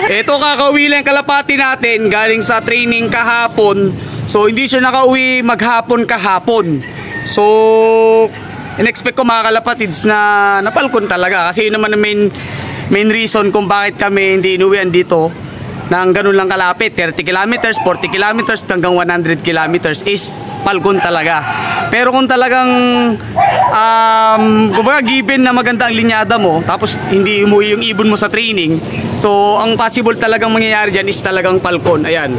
Ito kakauwi lang kalapati natin galing sa training kahapon. So hindi siya nakauwi maghapon kahapon. So in-expect ko mga kalapatids na napalkon talaga. Kasi yun naman ang main reason kung bakit kami hindi inuwian dito ng ganun lang kalapit. 30 kilometers, 40 kilometers hanggang 100 kilometers is palkon talaga. Pero kung talagang kumbaga given na maganda ang linyada mo tapos hindi umuwi yung ibon mo sa training, so ang possible talagang mangyayari dyan is talagang palkon. Ayan,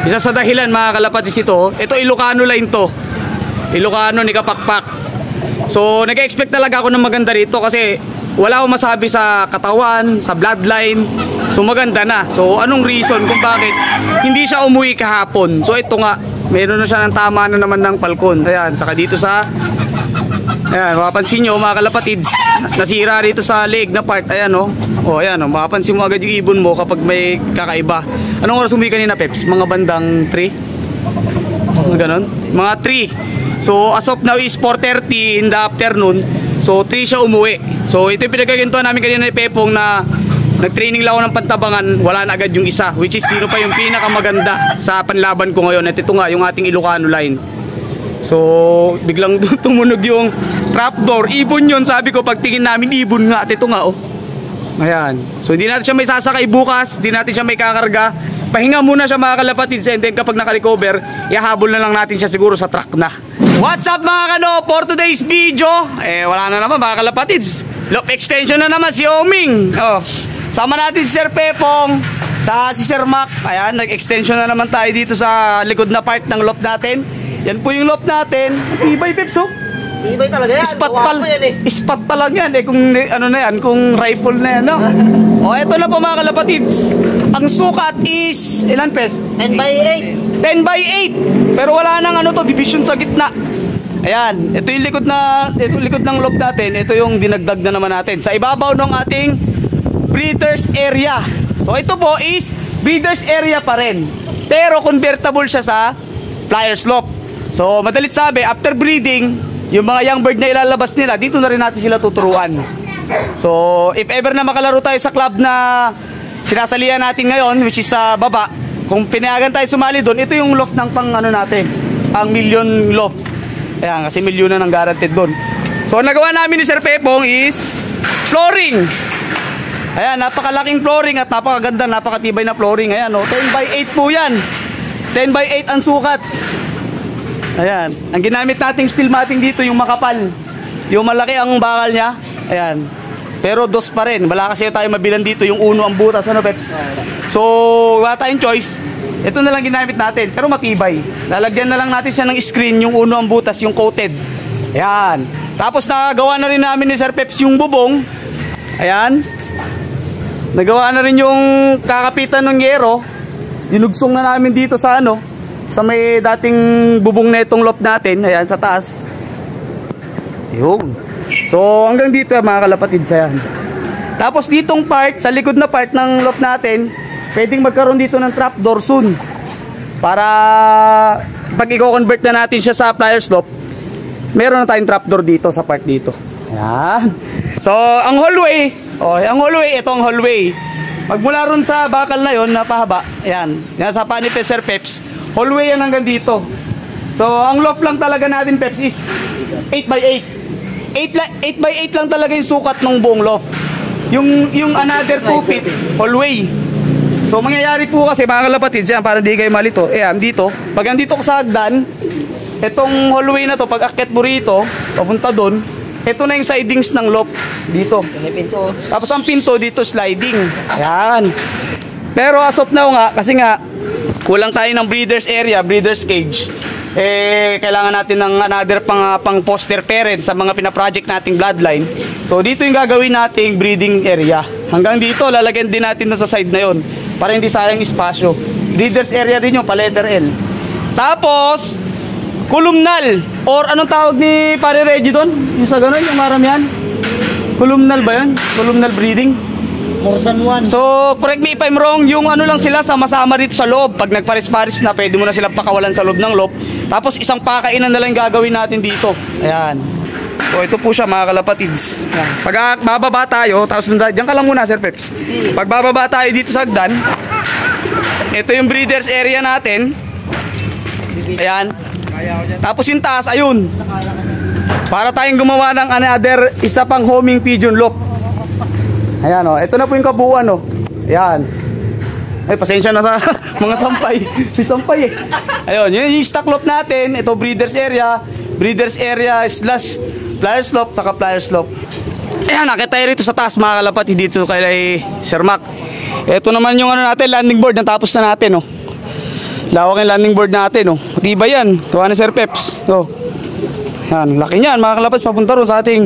isa sa dahilan mga kalapatis ito Ilocano line to, Ilocano ni Kapakpak. So nag-expect talaga ako ng maganda rito kasi wala akong masabi sa katawan, sa bloodline. So maganda na. So anong reason kung bakit hindi siya umuwi kahapon? So ito nga, meron na siya ng tama na naman ng palkon. Ayan, saka dito sa ayan, mapapansin nyo mga kalapatids, nasira rito sa leg na part. Ayan o, ayan o, mapapansin mo agad yung ibon mo kapag may kakaiba. Anong oras umuwi kanina, Peps? Mga bandang 3? Ganon? Mga 3. So as of now is 4:30 in the afternoon. So 3 siya umuwi. So ito yung pinagagintuan namin kanina ni Pepong na nag-training lang ako ng Pantabangan, wala na agad yung isa, which is sino pa yung pinakamaganda sa panlaban ko ngayon. At ito nga yung ating Ilocano line. So biglang tumunog yung trapdoor. Ibon yun, sabi ko pagtingin namin ibon nga. At ito nga ayan. So hindi natin siya may sasakay bukas, hindi natin siya may kakarga. Pahinga muna siya mga kalapatids, and then kapag naka-recover, ihahabol na lang natin siya siguro sa truck na. What's up mga kano, for today's video, wala na naman mga kalapatids, loop extension na naman si Oming. Sama natin si Sir Pepong, si Sir Mac. Ayan, nag-extension na naman tayo dito sa likod na part ng loop natin. Yan po yung loop natin. Tibay, Peps, tibay talaga yan. Ispat pa lang yan. Kung ano na yan, kung rifle na yan, no? Eto na po mga kalapatids. Ang sukat is, ilan, Pes? 10x8. 10x8. Pero wala nang division sa gitna. Ayan, ito yung likod ng loop natin. Ito yung dinagdag na naman natin sa ibabaw ng ating breeders area. So ito po is breeders area pa rin, pero convertible siya sa flyer slope. So madalit sabi, after breeding, yung mga young bird na ilalabas nila, dito na rin natin sila tuturuan. So if ever na makalaro tayo sa club na sinasalihan natin ngayon, which is sa baba, kung pinayagan tayo sumali doon, ito yung loft ng pang natin, ang million loft. Ayan, kasi milyon na ng guaranteed doon. So nagawa namin ni Sir Pepong is flooring. Ayan, napakalaking flooring at napakaganda, napakatibay na flooring. Ayan 10x8 po yan. 10x8 ang sukat. Ayan, ang ginamit nating steel matting dito yung makapal. Yung malaki ang bakal niya. Ayan, pero dos pa rin. Wala kasi tayo mabilan dito yung uno ang butas. Ano, Pep? So wala tayong choice. Ito na lang ginamit natin, pero matibay. Lalagyan na lang natin siya ng screen, yung uno ang butas, yung coated. Ayan, tapos nakagawa na rin namin ni Sir Peps yung bubong. Ayan, nagawa na rin yung kakapitan ng yero. Dinugsong na namin dito sa sa may dating bubong na itong loft natin. Ayan, sa taas. Yun. So hanggang dito mga kalapatids. Ayan. Tapos ditong part, sa likod na part ng loft natin, pwedeng magkaroon dito ng trapdoor soon. Para pag i-convert na natin siya sa flyer slope, meron na tayong trapdoor dito sa part dito. Ayan. So ang hallway, ito ang hallway. Magmula ron sa bakal na yon, napahaba. Ayan, nasa panit ni Sir Peps. Hallway yan hanggang dito. So ang loft lang talaga natin, Peps, is 8x8. 8x8 lang talaga yung sukat ng buong loft. Yung another 2 feet hallway. So mangyayari po kasi mga kalapatids, yan, para di kayo malito. Ayan, dito, pag andito ko sa hagdan, itong hallway na to, pag akyat mo rito, papunta doon, ito na yung sidings ng loft dito. Tapos ang pinto dito sliding. Ayan. Pero as of now nga, kasi nga kulang tayo ng breeders area, breeders cage. Kailangan natin ng another pang foster parent sa mga pinaproject nating bloodline. So dito yung gagawin nating breeding area. Hanggang dito lalagyan din natin sa side na yon para hindi sayang espasyo. Breeders area din yung pa letter L. Tapos columnal, or anong tawag ni Pare Reggie doon? Yung sa ganun, yung maramihan. Columnal ba yun? Columnal breeding? More than one. So, correct me if I'm wrong, yung lang sila, sama-sama rito sa loob. Pag nagparis-paris na, pwede mo na silang pakawalan sa loob ng loob. Tapos, isang pakainan na lang gagawin natin dito. Ayan. So ito po siya mga kalapatids. Pag bababa tayo, tapos diyan ka lang muna Sir Peps. Pag bababa tayo dito sa hagdan, ito yung breeders area natin. Ayan. Tapos yung taas, ayun. Para tayong gumawa ng another isa pang homing pigeon loft. Ayan o, ito na po yung kabuuan o. Ayan. Ay, pasensya na sa mga sampay. Si sampay eh. Ayun, yun yung stock loft natin. Ito breeders area slash flyers loft, saka flyers loft. Ayan, nakita tayo rito sa taas mga kalapati dito kay Sir Mac. Ito naman yung ano natin, landing board. Natapos na natin o. Lawak yung landing board natin o. Diba yan? Gawa ni Sir Peps. So, yan, laki niyan mga kalapati. Papunta rin sa ating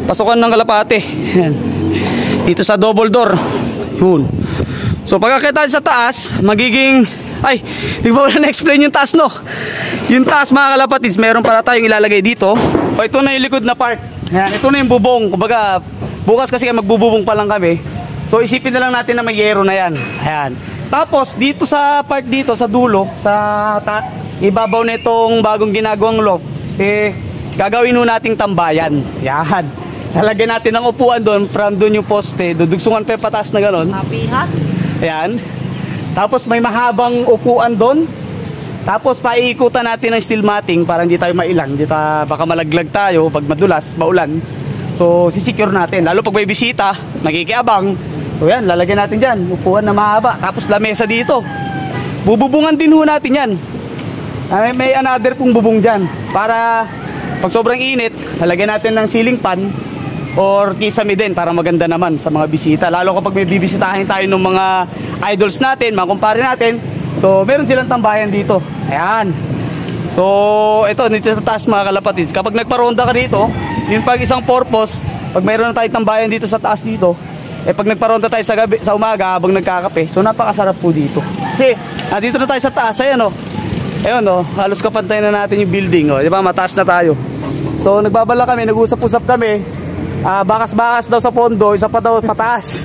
pasukan ng kalapate. Yan. Dito sa double door. Yun. So pagkakita sa taas, magiging... Ay, di ba wala na-explain yung taas, no? Yung taas mga kalapatids, meron para tayong ilalagay dito. O ito na yung likod na part. Yan, ito na yung bubong. Kumbaga, bukas kasi magbububong pa lang kami. So isipin na lang natin na may yero na yan. Ayan. Tapos dito sa part dito, sa dulo, sa ibabaw na itong bagong ginagawang loft, eh, gagawin nun nating tambayan. Yan. Lalagyan natin ng upuan doon, from doon yung poste, dudugsungan pa yung pataas na gano'n. Happy. Ayan. Tapos may mahabang upuan doon. Tapos paiikutan natin ng steel matting para hindi tayo mailang. Baka malaglag tayo pag madulas, maulan. So sisecure natin. Lalo pag may bisita, nakikiabang. So yan, lalagyan natin dyan. Upuan na mahaba. Tapos lamesa dito. Bububungan din ho natin yan. May another pong bubong dyan. Para pag sobrang init, lalagyan natin ng ceiling fan. Or kisame din para maganda naman sa mga bisita. Lalo kapag may bibisitahin tayo ng mga idols natin, mga kumpare natin. So meron silang tambayan dito. Ayan. So ito, dito sa taas mga kalapatids. Kapag nagparonda ka dito, yun pag isang purpose. Pag mayroon na tayong tambayan dito sa taas dito, eh pag nagparonda tayo sa gabi, sa umaga habang nagkakape, so napakasarap po dito. Kasi dito na tayo sa taas. Ayan o. Ayun o, halos kapantay na natin yung building o. Diba, mataas na tayo. So nagbabala kami, nag-usap-usap kami. Bakas-bakas daw sa pondo, isa pa daw pataas.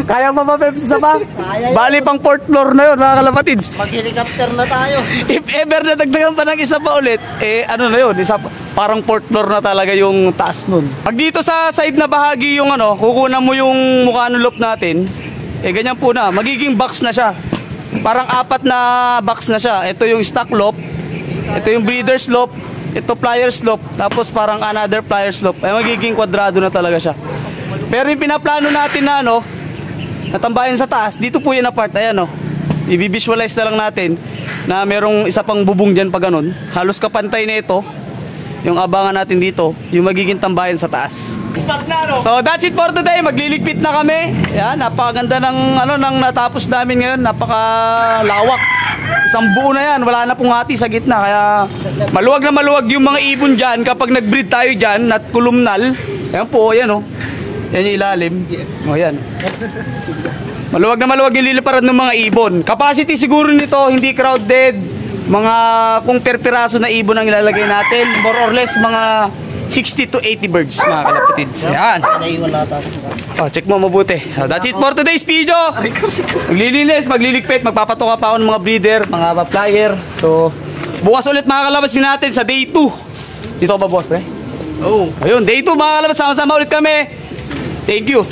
Kaya pa ba, Peps? Isa pa? Bali pang 4th floor na yun, mga kalapatids. Mag-helicopter na tayo. If ever na dagdagan pa ng isa pa ulit, eh ano na yun, parang 4th floor na talaga yung taas nun. Pag dito sa side na bahagi yung ano, kukunan mo yung mukha ng loft natin, eh ganyan po na, magiging box na siya. Parang 4 na box na siya. Ito yung stock loft, ito yung breeder's loft, ito flyers loft, tapos parang another flyers loft. Ay magiging kwadrado na talaga siya. Pero yung pinaplano natin na ano, natambayan sa taas, dito po yan na part. Ayan o, i-visualize na lang natin na merong isa pang bubong dyan pa ganun. Halos kapantay na ito. Yung abangan natin dito, yung magiging tambayan sa taas. So that's it for today. Magliligpit na kami. Yan, napakaganda ng ano nang natapos namin ngayon. Napakalawak. Isang buo na yan. Wala na pong hati sa gitna. Kaya maluwag na maluwag yung mga ibon dyan. Kapag nag-breed tayo dyan at kolumnal. Ayan po, yan o. Yan yung ilalim. O yan. Maluwag na maluwag yung liliparan ng mga ibon. Capacity siguro nito, hindi crowded. Mga kung per piraso na ibon ang ilalagay natin. More or less mga 60 to 80 birds, mga kalapatids. Ayan. Oh, check mo mabuti. That's it for today's video. Maglilinis, magliligpit, magpapatoka pa ako ng mga breeder, mga flyer. So, bukas ulit mga kalabasin natin sa day 2. Dito ka ba, boss, pre? Oo. Ayun, day 2 mga kalabas. Sama-sama ulit kami. Thank you.